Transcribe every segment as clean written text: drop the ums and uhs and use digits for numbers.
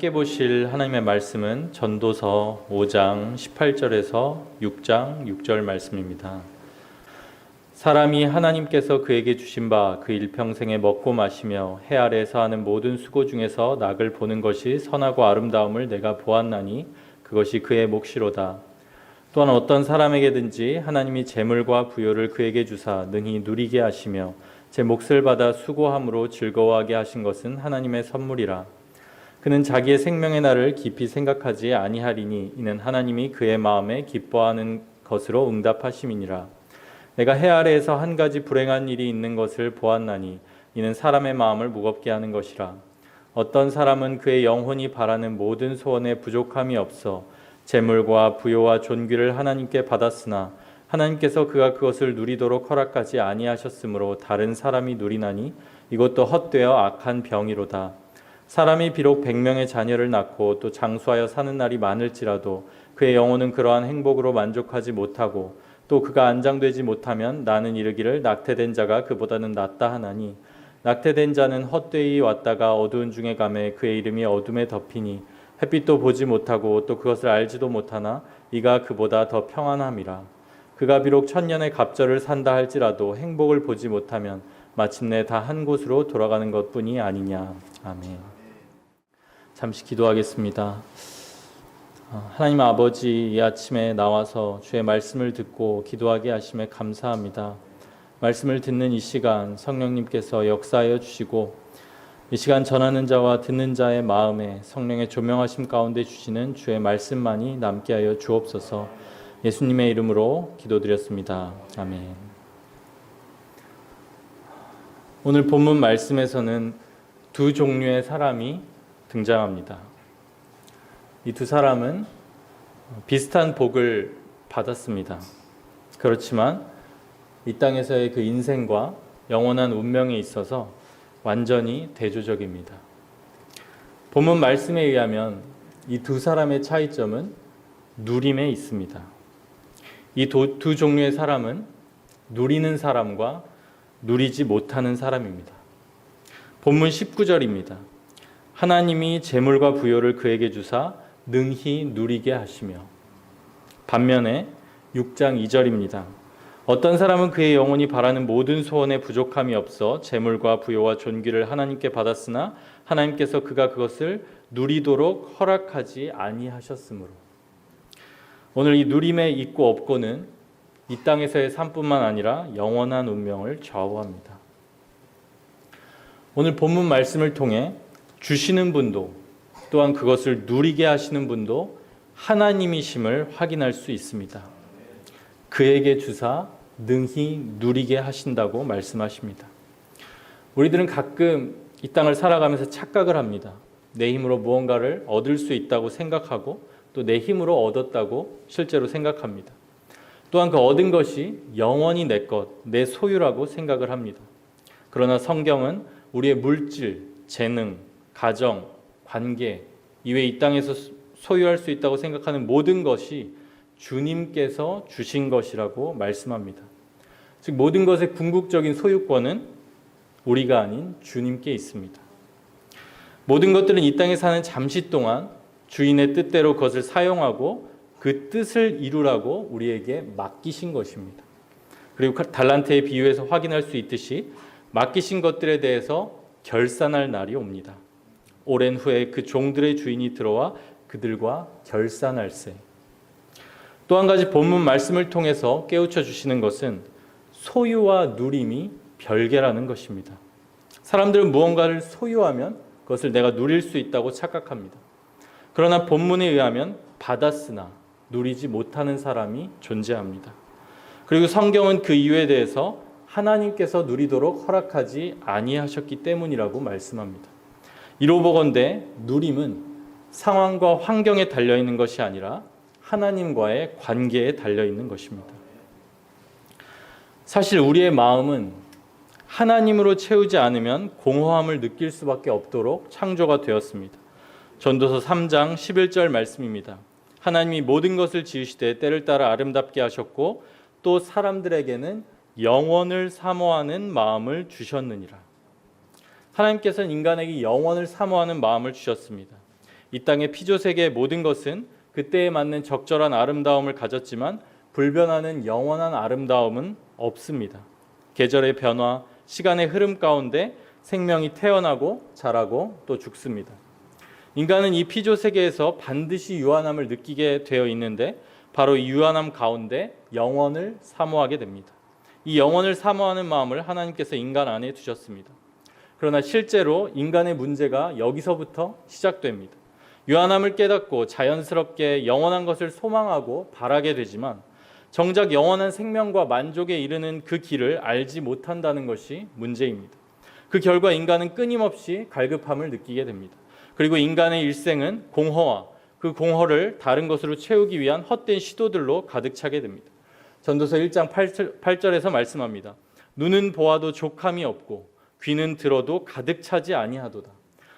함께 보실 하나님의 말씀은 전도서 5장 18절에서 6장 6절 말씀입니다. 사람이 하나님께서 그에게 주신 바 그 일평생에 먹고 마시며 해 아래에서 하는 모든 수고 중에서 낙을 보는 것이 선하고 아름다움을 내가 보았나니 그것이 그의 몫이로다. 또한 어떤 사람에게든지 하나님이 재물과 부요를 그에게 주사 능히 누리게 하시며 제 몫을 받아 수고함으로 즐거워하게 하신 것은 하나님의 선물이라. 그는 자기의 생명의 날을 깊이 생각하지 아니하리니 이는 하나님이 그의 마음에 기뻐하는 것으로 응답하심이니라. 내가 해 아래에서 한 가지 불행한 일이 있는 것을 보았나니 이는 사람의 마음을 무겁게 하는 것이라. 어떤 사람은 그의 영혼이 바라는 모든 소원에 부족함이 없어 재물과 부요와 존귀를 하나님께 받았으나 하나님께서 그가 그것을 누리도록 허락하지 아니하셨으므로 다른 사람이 누리나니 이것도 헛되어 악한 병이로다. 사람이 비록 100명의 자녀를 낳고 또 장수하여 사는 날이 많을지라도 그의 영혼은 그러한 행복으로 만족하지 못하고 또 그가 안장되지 못하면 나는 이르기를 낙태된 자가 그보다는 낫다 하나니 낙태된 자는 헛되이 왔다가 어두운 중에 가매 그의 이름이 어둠에 덮이니 햇빛도 보지 못하고 또 그것을 알지도 못하나 이가 그보다 더 평안함이라. 그가 비록 1000년의 갑절을 산다 할지라도 행복을 보지 못하면 마침내 다 한 곳으로 돌아가는 것뿐이 아니냐. 아멘. 잠시 기도하겠습니다. 하나님 아버지, 이 아침에 나와서 주의 말씀을 듣고 기도하게 하심에 감사합니다. 말씀을 듣는 이 시간 성령님께서 역사하여 주시고 이 시간 전하는 자와 듣는 자의 마음에 성령의 조명하심 가운데 주시는 주의 말씀만이 남게 하여 주옵소서. 예수님의 이름으로 기도드렸습니다. 아멘. 오늘 본문 말씀에서는 두 종류의 사람이 등장합니다. 이 두 사람은 비슷한 복을 받았습니다. 그렇지만 이 땅에서의 그 인생과 영원한 운명에 있어서 완전히 대조적입니다. 본문 말씀에 의하면 이 두 사람의 차이점은 누림에 있습니다. 이 두 종류의 사람은 누리는 사람과 누리지 못하는 사람입니다. 본문 19절입니다. 하나님이 재물과 부요를 그에게 주사 능히 누리게 하시며. 반면에 6장 2절입니다. 어떤 사람은 그의 영혼이 바라는 모든 소원에 부족함이 없어 재물과 부요와 존귀를 하나님께 받았으나 하나님께서 그가 그것을 누리도록 허락하지 아니하셨으므로. 오늘 이 누림의 있고 없고는 이 땅에서의 삶뿐만 아니라 영원한 운명을 좌우합니다. 오늘 본문 말씀을 통해 주시는 분도 또한 그것을 누리게 하시는 분도 하나님이심을 확인할 수 있습니다. 그에게 주사 능히 누리게 하신다고 말씀하십니다. 우리들은 가끔 이 땅을 살아가면서 착각을 합니다. 내 힘으로 무언가를 얻을 수 있다고 생각하고 또 내 힘으로 얻었다고 실제로 생각합니다. 또한 그 얻은 것이 영원히 내 것, 내 소유라고 생각을 합니다. 그러나 성경은 우리의 물질, 재능, 가정, 관계 이외에 이 땅에서 소유할 수 있다고 생각하는 모든 것이 주님께서 주신 것이라고 말씀합니다. 즉 모든 것의 궁극적인 소유권은 우리가 아닌 주님께 있습니다. 모든 것들은 이 땅에 사는 잠시 동안 주인의 뜻대로 그것을 사용하고 그 뜻을 이루라고 우리에게 맡기신 것입니다. 그리고 달란트의 비유에서 확인할 수 있듯이 맡기신 것들에 대해서 결산할 날이 옵니다. 오랜 후에 그 종들의 주인이 들어와 그들과 결산할세. 또 한 가지 본문 말씀을 통해서 깨우쳐 주시는 것은 소유와 누림이 별개라는 것입니다. 사람들은 무언가를 소유하면 그것을 내가 누릴 수 있다고 착각합니다. 그러나 본문에 의하면 받았으나 누리지 못하는 사람이 존재합니다. 그리고 성경은 그 이유에 대해서 하나님께서 누리도록 허락하지 아니하셨기 때문이라고 말씀합니다. 이로 보건대 누림은 상황과 환경에 달려있는 것이 아니라 하나님과의 관계에 달려있는 것입니다. 사실 우리의 마음은 하나님으로 채우지 않으면 공허함을 느낄 수밖에 없도록 창조가 되었습니다. 전도서 3장 11절 말씀입니다. 하나님이 모든 것을 지으시되 때를 따라 아름답게 하셨고 또 사람들에게는 영원을 사모하는 마음을 주셨느니라. 하나님께서는 인간에게 영원을 사모하는 마음을 주셨습니다. 이 땅의 피조 세계의 모든 것은 그때에 맞는 적절한 아름다움을 가졌지만 불변하는 영원한 아름다움은 없습니다. 계절의 변화, 시간의 흐름 가운데 생명이 태어나고 자라고 또 죽습니다. 인간은 이 피조 세계에서 반드시 유한함을 느끼게 되어 있는데 바로 이 유한함 가운데 영원을 사모하게 됩니다. 이 영원을 사모하는 마음을 하나님께서 인간 안에 두셨습니다. 그러나 실제로 인간의 문제가 여기서부터 시작됩니다. 유한함을 깨닫고 자연스럽게 영원한 것을 소망하고 바라게 되지만 정작 영원한 생명과 만족에 이르는 그 길을 알지 못한다는 것이 문제입니다. 그 결과 인간은 끊임없이 갈급함을 느끼게 됩니다. 그리고 인간의 일생은 공허와 그 공허를 다른 것으로 채우기 위한 헛된 시도들로 가득 차게 됩니다. 전도서 1장 8절에서 말씀합니다. 눈은 보아도 족함이 없고 귀는 들어도 가득 차지 아니하도다.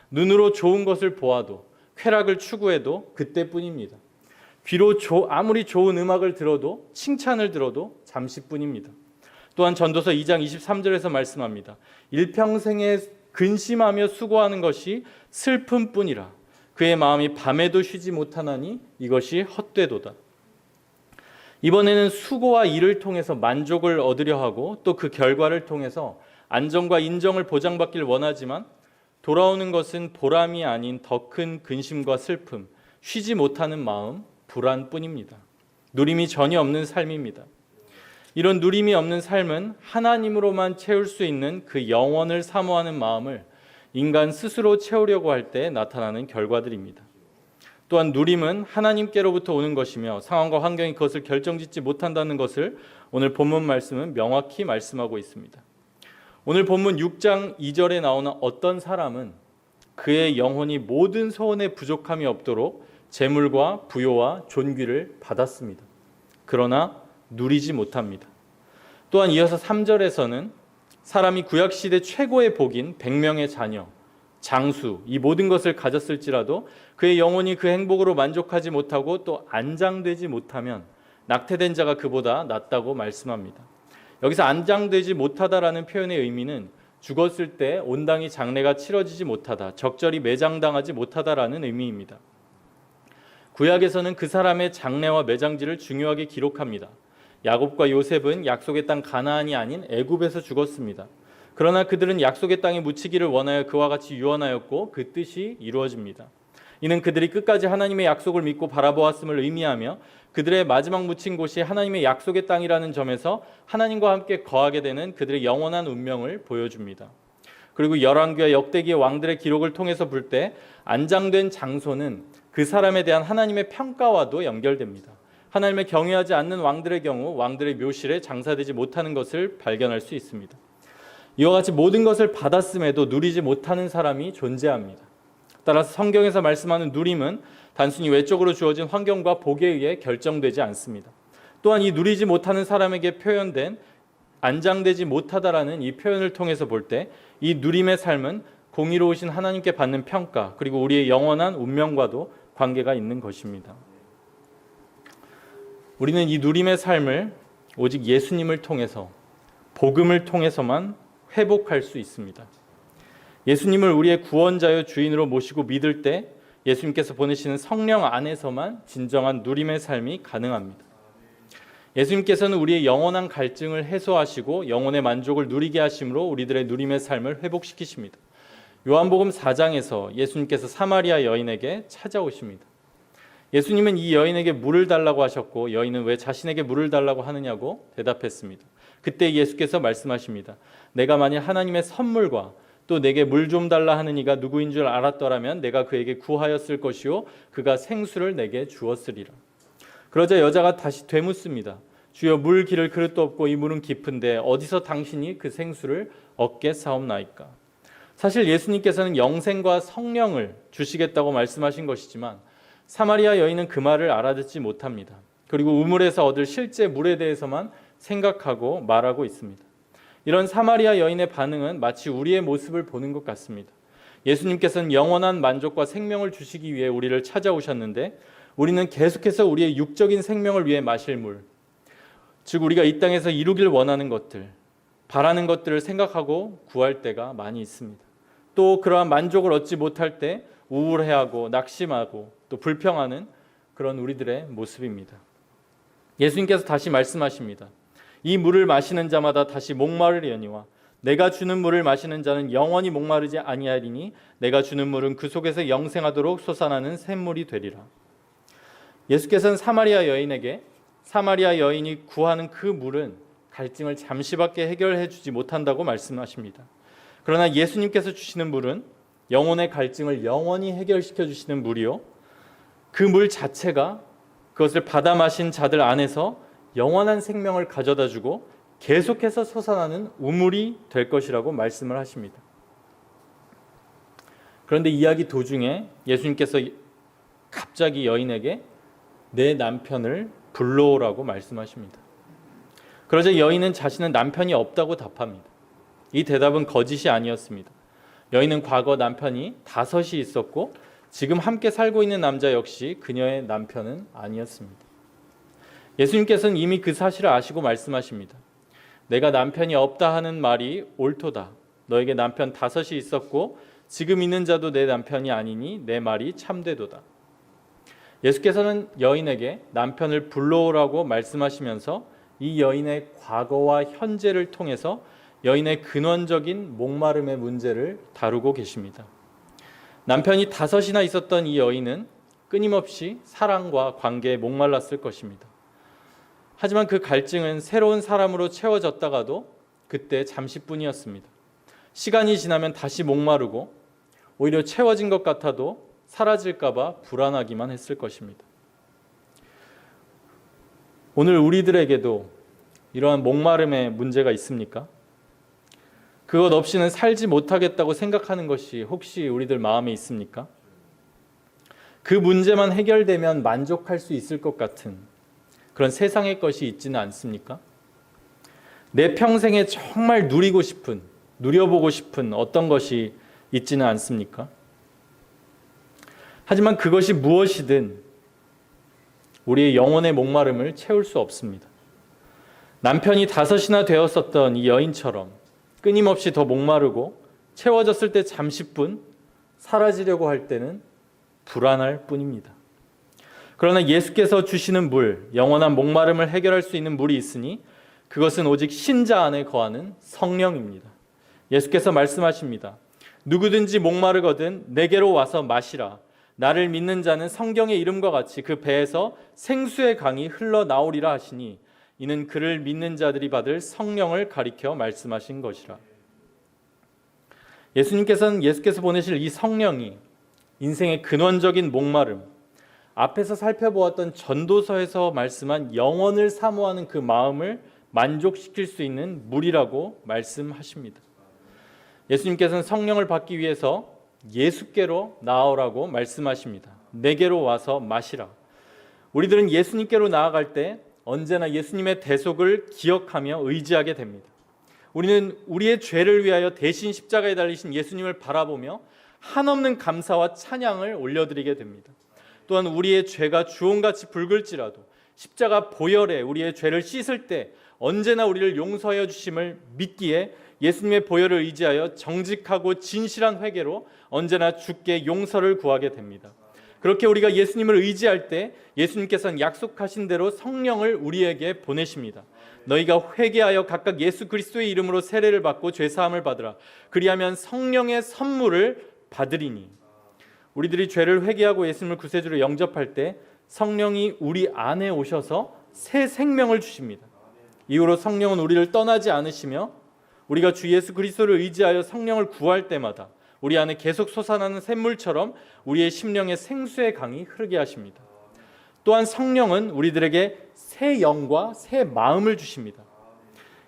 눈으로 좋은 것을 보아도 쾌락을 추구해도 그때뿐입니다. 귀로 아무리 좋은 음악을 들어도 칭찬을 들어도 잠시뿐입니다. 또한 전도서 2장 23절에서 말씀합니다. 일평생에 근심하며 수고하는 것이 슬픔뿐이라. 그의 마음이 밤에도 쉬지 못하나니 이것이 헛되도다. 이번에는 수고와 일을 통해서 만족을 얻으려 하고 또 그 결과를 통해서 안정과 인정을 보장받길 원하지만 돌아오는 것은 보람이 아닌 더 큰 근심과 슬픔, 쉬지 못하는 마음, 불안뿐입니다. 누림이 전혀 없는 삶입니다. 이런 누림이 없는 삶은 하나님으로만 채울 수 있는 그 영원을 사모하는 마음을 인간 스스로 채우려고 할 때 나타나는 결과들입니다. 또한 누림은 하나님께로부터 오는 것이며 상황과 환경이 그것을 결정짓지 못한다는 것을 오늘 본문 말씀은 명확히 말씀하고 있습니다. 오늘 본문 6장 2절에 나오는 어떤 사람은 그의 영혼이 모든 소원에 부족함이 없도록 재물과 부요와 존귀를 받았습니다. 그러나 누리지 못합니다. 또한 이어서 3절에서는 사람이 구약시대 최고의 복인 100명의 자녀, 장수, 이 모든 것을 가졌을지라도 그의 영혼이 그 행복으로 만족하지 못하고 또 안장되지 못하면 낙태된 자가 그보다 낫다고 말씀합니다. 여기서 안장되지 못하다라는 표현의 의미는 죽었을 때 온당히 장례가 치러지지 못하다, 적절히 매장당하지 못하다라는 의미입니다. 구약에서는 그 사람의 장례와 매장지를 중요하게 기록합니다. 야곱과 요셉은 약속의 땅 가나안이 아닌 애굽에서 죽었습니다. 그러나 그들은 약속의 땅에 묻히기를 원하여 그와 같이 유언하였고 그 뜻이 이루어집니다. 이는 그들이 끝까지 하나님의 약속을 믿고 바라보았음을 의미하며 그들의 마지막 묻힌 곳이 하나님의 약속의 땅이라는 점에서 하나님과 함께 거하게 되는 그들의 영원한 운명을 보여줍니다. 그리고 열왕기와 역대기의 왕들의 기록을 통해서 볼 때 안장된 장소는 그 사람에 대한 하나님의 평가와도 연결됩니다. 하나님을 경외하지 않는 왕들의 경우 왕들의 묘실에 장사되지 못하는 것을 발견할 수 있습니다. 이와 같이 모든 것을 받았음에도 누리지 못하는 사람이 존재합니다. 따라서 성경에서 말씀하는 누림은 단순히 외적으로 주어진 환경과 복에 의해 결정되지 않습니다. 또한 이 누리지 못하는 사람에게 표현된 안장되지 못하다라는 이 표현을 통해서 볼 때 이 누림의 삶은 공의로우신 하나님께 받는 평가 그리고 우리의 영원한 운명과도 관계가 있는 것입니다. 우리는 이 누림의 삶을 오직 예수님을 통해서 복음을 통해서만 회복할 수 있습니다. 예수님을 우리의 구원자여 주인으로 모시고 믿을 때 예수님께서 보내시는 성령 안에서만 진정한 누림의 삶이 가능합니다. 예수님께서는 우리의 영원한 갈증을 해소하시고 영혼의 만족을 누리게 하심으로 우리들의 누림의 삶을 회복시키십니다. 요한복음 4장에서 예수님께서 사마리아 여인에게 찾아오십니다. 예수님은 이 여인에게 물을 달라고 하셨고 여인은 왜 자신에게 물을 달라고 하느냐고 대답했습니다. 그때 예수께서 말씀하십니다. 내가 만일 하나님의 선물과 또 내게 물 좀 달라 하는 이가 누구인 줄 알았더라면 내가 그에게 구하였을 것이요 그가 생수를 내게 주었으리라. 그러자 여자가 다시 되묻습니다. 주여 물 기를 그릇도 없고 이 물은 깊은데 어디서 당신이 그 생수를 얻게 사옵나이까. 사실 예수님께서는 영생과 성령을 주시겠다고 말씀하신 것이지만 사마리아 여인은 그 말을 알아듣지 못합니다. 그리고 우물에서 얻을 실제 물에 대해서만 생각하고 말하고 있습니다. 이런 사마리아 여인의 반응은 마치 우리의 모습을 보는 것 같습니다. 예수님께서는 영원한 만족과 생명을 주시기 위해 우리를 찾아오셨는데 우리는 계속해서 우리의 육적인 생명을 위해 마실 물, 즉 우리가 이 땅에서 이루길 원하는 것들, 바라는 것들을 생각하고 구할 때가 많이 있습니다. 또 그러한 만족을 얻지 못할 때 우울해하고 낙심하고 또 불평하는 그런 우리들의 모습입니다. 예수님께서 다시 말씀하십니다. 이 물을 마시는 자마다 다시 목마르려니와 내가 주는 물을 마시는 자는 영원히 목마르지 아니하리니 내가 주는 물은 그 속에서 영생하도록 솟아나는 샘물이 되리라. 예수께서는 사마리아 여인에게 사마리아 여인이 구하는 그 물은 갈증을 잠시밖에 해결해 주지 못한다고 말씀하십니다. 그러나 예수님께서 주시는 물은 영혼의 갈증을 영원히 해결시켜 주시는 물이요, 그 물 자체가 그것을 받아 마신 자들 안에서 영원한 생명을 가져다 주고 계속해서 솟아나는 우물이 될 것이라고 말씀을 하십니다. 그런데 이야기 도중에 예수님께서 갑자기 여인에게 내 남편을 불러오라고 말씀하십니다. 그러자 여인은 자신은 남편이 없다고 답합니다. 이 대답은 거짓이 아니었습니다. 여인은 과거 남편이 5이 있었고 지금 함께 살고 있는 남자 역시 그녀의 남편은 아니었습니다. 예수님께서는 이미 그 사실을 아시고 말씀하십니다. 내가 남편이 없다 하는 말이 옳도다. 너에게 남편 5이 있었고 지금 있는 자도 내 남편이 아니니 내 말이 참되도다. 예수께서는 여인에게 남편을 불러오라고 말씀하시면서 이 여인의 과거와 현재를 통해서 여인의 근원적인 목마름의 문제를 다루고 계십니다. 남편이 5이나 있었던 이 여인은 끊임없이 사랑과 관계에 목말랐을 것입니다. 하지만 그 갈증은 새로운 사람으로 채워졌다가도 그때 잠시뿐이었습니다. 시간이 지나면 다시 목마르고 오히려 채워진 것 같아도 사라질까 봐 불안하기만 했을 것입니다. 오늘 우리들에게도 이러한 목마름의 문제가 있습니까? 그것 없이는 살지 못하겠다고 생각하는 것이 혹시 우리들 마음에 있습니까? 그 문제만 해결되면 만족할 수 있을 것 같은 그런 세상의 것이 있지는 않습니까? 내 평생에 정말 누리고 싶은, 누려보고 싶은 어떤 것이 있지는 않습니까? 하지만 그것이 무엇이든 우리의 영혼의 목마름을 채울 수 없습니다. 남편이 5이나 되었었던 이 여인처럼 끊임없이 더 목마르고 채워졌을 때 잠시뿐, 사라지려고 할 때는 불안할 뿐입니다. 그러나 예수께서 주시는 물, 영원한 목마름을 해결할 수 있는 물이 있으니 그것은 오직 신자 안에 거하는 성령입니다. 예수께서 말씀하십니다. 누구든지 목마르거든 내게로 와서 마시라. 나를 믿는 자는 성경의 이름과 같이 그 배에서 생수의 강이 흘러나오리라 하시니 이는 그를 믿는 자들이 받을 성령을 가리켜 말씀하신 것이라. 예수께서 보내실 이 성령이 인생의 근원적인 목마름, 앞에서 살펴보았던 전도서에서 말씀한 영원을 사모하는 그 마음을 만족시킬 수 있는 물이라고 말씀하십니다. 예수님께서는 성령을 받기 위해서 예수께로 나아오라고 말씀하십니다. 내게로 와서 마시라. 우리들은 예수님께로 나아갈 때 언제나 예수님의 대속을 기억하며 의지하게 됩니다. 우리는 우리의 죄를 위하여 대신 십자가에 달리신 예수님을 바라보며 한없는 감사와 찬양을 올려드리게 됩니다. 또한 우리의 죄가 주홍같이 붉을지라도 십자가 보혈에 우리의 죄를 씻을 때 언제나 우리를 용서하여 주심을 믿기에 예수님의 보혈을 의지하여 정직하고 진실한 회개로 언제나 주께 용서를 구하게 됩니다. 그렇게 우리가 예수님을 의지할 때 예수님께서는 약속하신 대로 성령을 우리에게 보내십니다. 너희가 회개하여 각각 예수 그리스도의 이름으로 세례를 받고 죄사함을 받으라. 그리하면 성령의 선물을 받으리니. 우리들이 죄를 회개하고 예수님을 구세주로 영접할 때 성령이 우리 안에 오셔서 새 생명을 주십니다. 이후로 성령은 우리를 떠나지 않으시며 우리가 주 예수 그리스도를 의지하여 성령을 구할 때마다 우리 안에 계속 솟아나는 샘물처럼 우리의 심령의 생수의 강이 흐르게 하십니다. 또한 성령은 우리들에게 새 영과 새 마음을 주십니다.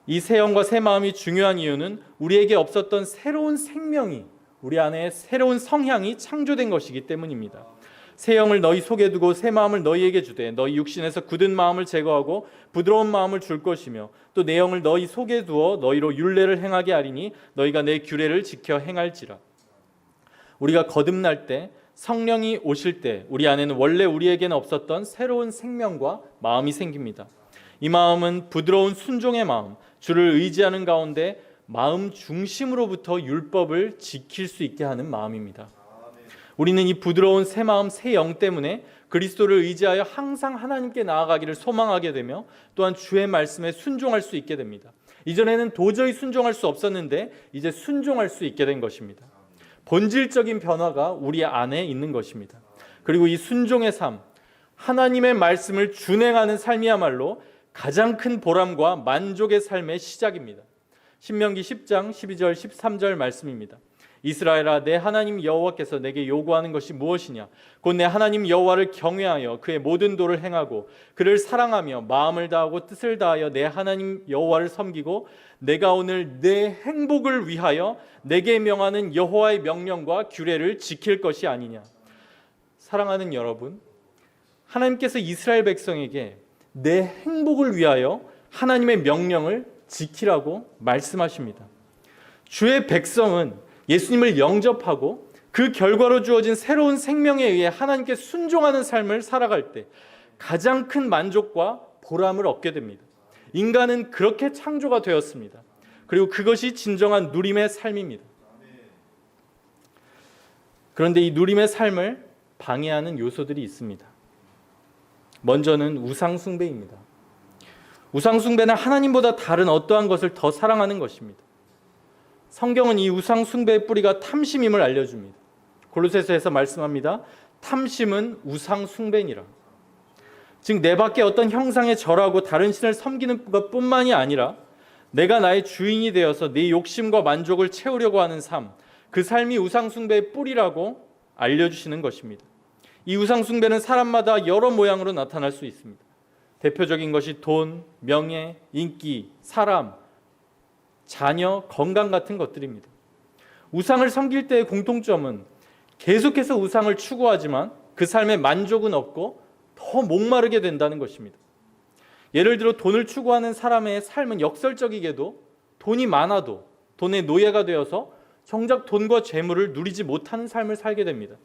이 새 영과 새 마음이 중요한 이유는 우리에게 없었던 새로운 생명이, 우리 안에 새로운 성향이 창조된 것이기 때문입니다. 새 영을 너희 속에 두고 새 마음을 너희에게 주되 너희 육신에서 굳은 마음을 제거하고 부드러운 마음을 줄 것이며 또 내 영을 너희 속에 두어 너희로 율례를 행하게 하리니 너희가 내 규례를 지켜 행할지라. 우리가 거듭날 때 성령이 오실 때 우리 안에는 원래 우리에게는 없었던 새로운 생명과 마음이 생깁니다. 이 마음은 부드러운 순종의 마음, 주를 의지하는 가운데 마음 중심으로부터 율법을 지킬 수 있게 하는 마음입니다. 우리는 이 부드러운 새 마음, 새 영 때문에 그리스도를 의지하여 항상 하나님께 나아가기를 소망하게 되며 또한 주의 말씀에 순종할 수 있게 됩니다. 이전에는 도저히 순종할 수 없었는데 이제 순종할 수 있게 된 것입니다. 본질적인 변화가 우리 안에 있는 것입니다. 그리고 이 순종의 삶, 하나님의 말씀을 준행하는 삶이야말로 가장 큰 보람과 만족의 삶의 시작입니다. 신명기 10장 12절 13절 말씀입니다. 이스라엘아, 내 하나님 여호와께서 내게 요구하는 것이 무엇이냐? 곧 내 하나님 여호와를 경외하여 그의 모든 도를 행하고 그를 사랑하며 마음을 다하고 뜻을 다하여 내 하나님 여호와를 섬기고 내가 오늘 내 행복을 위하여 내게 명하는 여호와의 명령과 규례를 지킬 것이 아니냐. 사랑하는 여러분, 하나님께서 이스라엘 백성에게 내 행복을 위하여 하나님의 명령을 지키라고 말씀하십니다. 주의 백성은 예수님을 영접하고 그 결과로 주어진 새로운 생명에 의해 하나님께 순종하는 삶을 살아갈 때 가장 큰 만족과 보람을 얻게 됩니다. 인간은 그렇게 창조가 되었습니다. 그리고 그것이 진정한 누림의 삶입니다. 그런데 이 누림의 삶을 방해하는 요소들이 있습니다. 먼저는 우상 숭배입니다. 우상 숭배는 하나님보다 다른 어떠한 것을 더 사랑하는 것입니다. 성경은 이 우상 숭배의 뿌리가 탐심임을 알려줍니다. 골로새서에서 말씀합니다. 탐심은 우상 숭배니라. 즉 내 밖에 어떤 형상에 절하고 다른 신을 섬기는 것뿐만이 아니라 내가 나의 주인이 되어서 내 욕심과 만족을 채우려고 하는 삶, 그 삶이 우상 숭배의 뿌리라고 알려주시는 것입니다. 이 우상 숭배는 사람마다 여러 모양으로 나타날 수 있습니다. 대표적인 것이 돈, 명예, 인기, 사람, 자녀, 건강 같은 것들입니다. 우상을 섬길 때의 공통점은 계속해서 우상을 추구하지만 그 삶에 만족은 없고 더 목마르게 된다는 것입니다. 예를 들어 돈을 추구하는 사람의 삶은 역설적이게도 돈이 많아도 돈의 노예가 되어서 정작 돈과 재물을 누리지 못하는 삶을 살게 됩니다.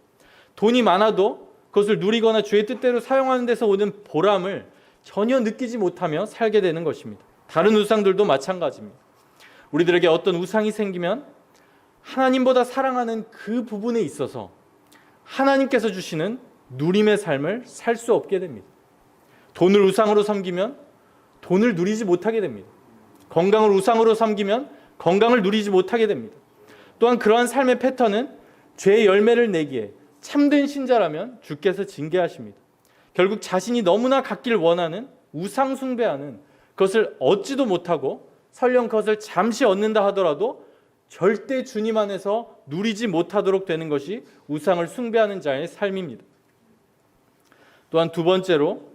돈이 많아도 그것을 누리거나 주의 뜻대로 사용하는 데서 오는 보람을 전혀 느끼지 못하며 살게 되는 것입니다. 다른 우상들도 마찬가지입니다. 우리들에게 어떤 우상이 생기면 하나님보다 사랑하는 그 부분에 있어서 하나님께서 주시는 누림의 삶을 살 수 없게 됩니다. 돈을 우상으로 섬기면 돈을 누리지 못하게 됩니다. 건강을 우상으로 섬기면 건강을 누리지 못하게 됩니다. 또한 그러한 삶의 패턴은 죄의 열매를 내기에 참된 신자라면 주께서 징계하십니다. 결국 자신이 너무나 갖기를 원하는 우상 숭배하는 그것을 얻지도 못하고 설령 그것을 잠시 얻는다 하더라도 절대 주님 안에서 누리지 못하도록 되는 것이 우상을 숭배하는 자의 삶입니다. 또한 두 번째로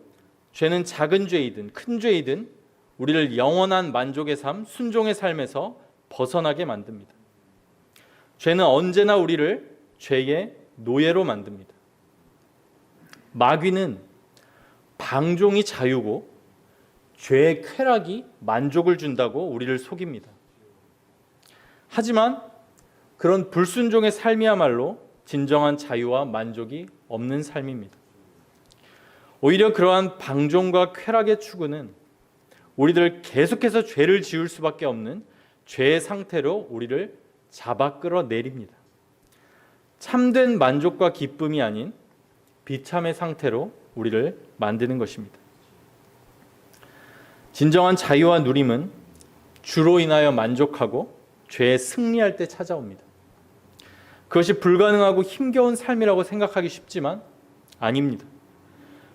죄는 작은 죄이든 큰 죄이든 우리를 영원한 만족의 삶, 순종의 삶에서 벗어나게 만듭니다. 죄는 언제나 우리를 죄의 노예로 만듭니다. 마귀는 방종이 자유고 죄의 쾌락이 만족을 준다고 우리를 속입니다. 하지만 그런 불순종의 삶이야말로 진정한 자유와 만족이 없는 삶입니다. 오히려 그러한 방종과 쾌락의 추구는 우리들 계속해서 죄를 지을 수밖에 없는 죄의 상태로 우리를 잡아 끌어내립니다. 참된 만족과 기쁨이 아닌 비참의 상태로 우리를 만드는 것입니다. 진정한 자유와 누림은 주로 인하여 만족하고 죄에 승리할 때 찾아옵니다. 그것이 불가능하고 힘겨운 삶이라고 생각하기 쉽지만 아닙니다.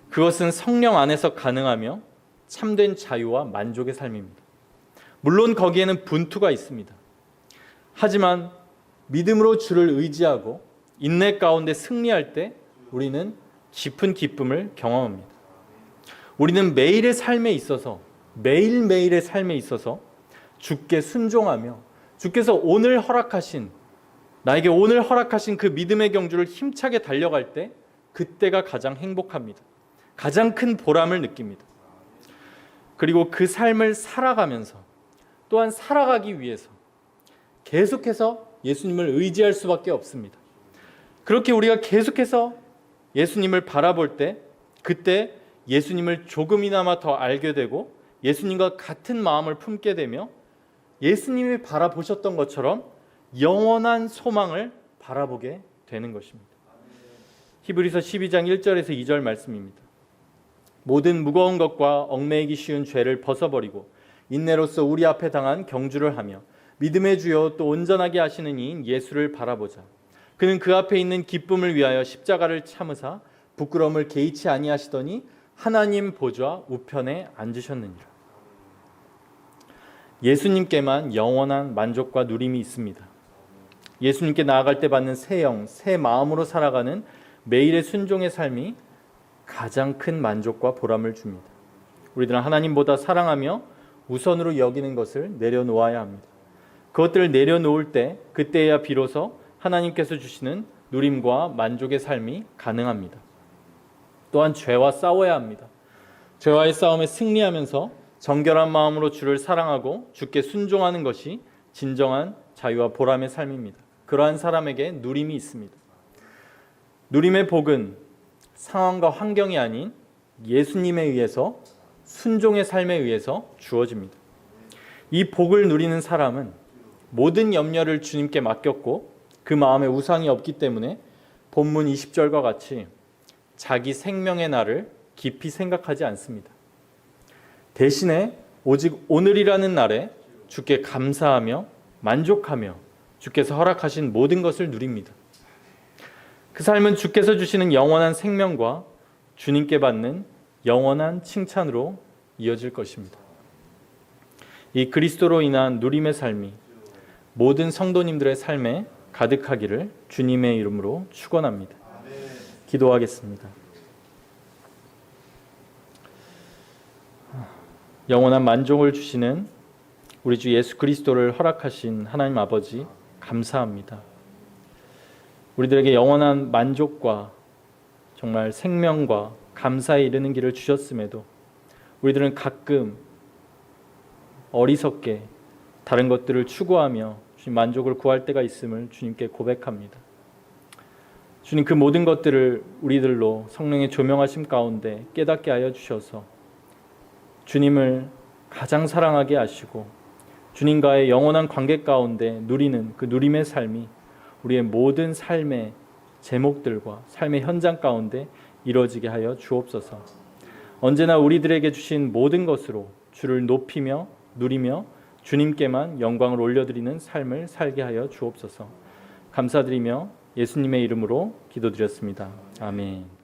그것은 성령 안에서 가능하며 참된 자유와 만족의 삶입니다. 물론 거기에는 분투가 있습니다. 하지만 믿음으로 주를 의지하고 인내 가운데 승리할 때 우리는 깊은 기쁨을 경험합니다. 우리는 매일의 삶에 있어서 매일매일의 삶에 있어서 주께 순종하며 주께서 나에게 오늘 허락하신 그 믿음의 경주를 힘차게 달려갈 때 그때가 가장 행복합니다. 가장 큰 보람을 느낍니다. 그리고 그 삶을 살아가면서 또한 살아가기 위해서 계속해서 예수님을 의지할 수밖에 없습니다. 그렇게 우리가 계속해서 예수님을 바라볼 때 그때 예수님을 조금이나마 더 알게 되고 예수님과 같은 마음을 품게 되며 예수님이 바라보셨던 것처럼 영원한 소망을 바라보게 되는 것입니다. 히브리서 12장 1절에서 2절 말씀입니다. 모든 무거운 것과 얽매이기 쉬운 죄를 벗어버리고 인내로서 우리 앞에 당한 경주를 하며 믿음의 주요 또 온전하게 하시는 이인 예수를 바라보자. 그는 그 앞에 있는 기쁨을 위하여 십자가를 참으사 부끄러움을 개의치 아니하시더니 하나님 보좌 우편에 앉으셨느니라. 예수님께만 영원한 만족과 누림이 있습니다. 예수님께 나아갈 때 받는 새 영, 새 마음으로 살아가는 매일의 순종의 삶이 가장 큰 만족과 보람을 줍니다. 우리들은 하나님보다 사랑하며 우선으로 여기는 것을 내려놓아야 합니다. 그것들을 내려놓을 때 그때야 비로소 하나님께서 주시는 누림과 만족의 삶이 가능합니다. 또한 죄와 싸워야 합니다. 죄와의 싸움에 승리하면서 정결한 마음으로 주를 사랑하고 주께 순종하는 것이 진정한 자유와 보람의 삶입니다. 그러한 사람에게 누림이 있습니다. 누림의 복은 상황과 환경이 아닌 예수님에 의해서 순종의 삶에 의해서 주어집니다. 이 복을 누리는 사람은 모든 염려를 주님께 맡겼고 그 마음에 우상이 없기 때문에 본문 20절과 같이 자기 생명의 날을 깊이 생각하지 않습니다. 대신에 오직 오늘이라는 날에 주께 감사하며 만족하며 주께서 허락하신 모든 것을 누립니다. 그 삶은 주께서 주시는 영원한 생명과 주님께 받는 영원한 칭찬으로 이어질 것입니다. 이 그리스도로 인한 누림의 삶이 모든 성도님들의 삶에 가득하기를 주님의 이름으로 축원합니다. 기도하겠습니다. 영원한 만족을 주시는 우리 주 예수 그리스도를 허락하신 하나님 아버지 감사합니다. 우리들에게 영원한 만족과 정말 생명과 감사에 이르는 길을 주셨음에도 우리들은 가끔 어리석게 다른 것들을 추구하며 주님 만족을 구할 때가 있음을 주님께 고백합니다. 주님, 그 모든 것들을 우리들로 성령의 조명하심 가운데 깨닫게 하여 주셔서 주님을 가장 사랑하게 하시고 주님과의 영원한 관계 가운데 누리는 그 누림의 삶이 우리의 모든 삶의 제목들과 삶의 현장 가운데 이루어지게 하여 주옵소서. 언제나 우리들에게 주신 모든 것으로 주를 높이며 누리며 주님께만 영광을 올려드리는 삶을 살게 하여 주옵소서. 감사드리며 예수님의 이름으로 기도드렸습니다. 아멘.